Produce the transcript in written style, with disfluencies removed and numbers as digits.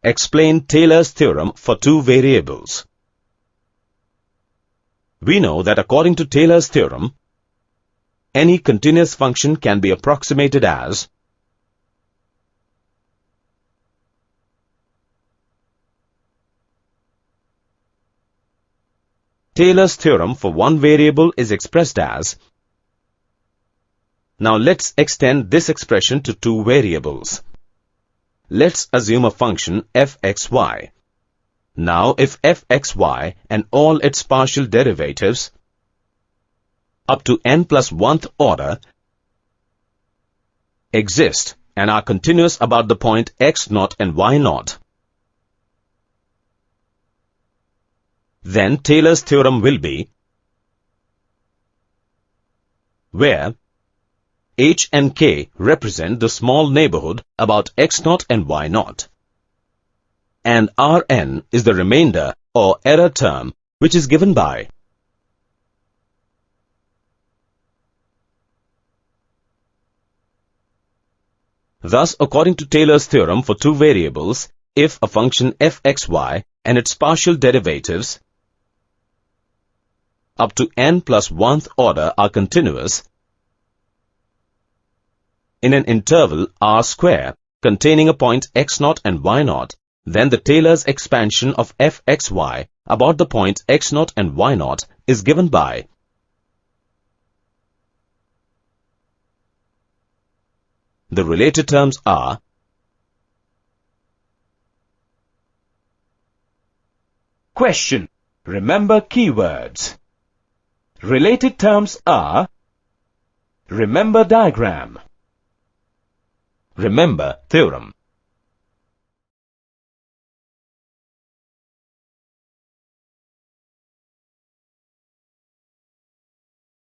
Explain Taylor's theorem for two variables. We know that according to Taylor's theorem, any continuous function can be approximated as Taylor's theorem for one variable is expressed as. Now let's extend this expression to two variables. Let's assume a function fxy. Now if fxy and all its partial derivatives up to n plus 1th order exist and are continuous about the point x0 and y0, then Taylor's theorem will be where h and k represent the small neighborhood about x0 and y0, and Rn is the remainder or error term which is given by Thus, according to Taylor's theorem for two variables, if a function fxy and its partial derivatives up to n plus 1th order are continuous in an interval r square containing a point x0 and y0, then the Taylor's expansion of fxy about the point x0 and y0 is given by the related terms are Question. Remember keywords. Related terms are Remember diagram. Remember theorem.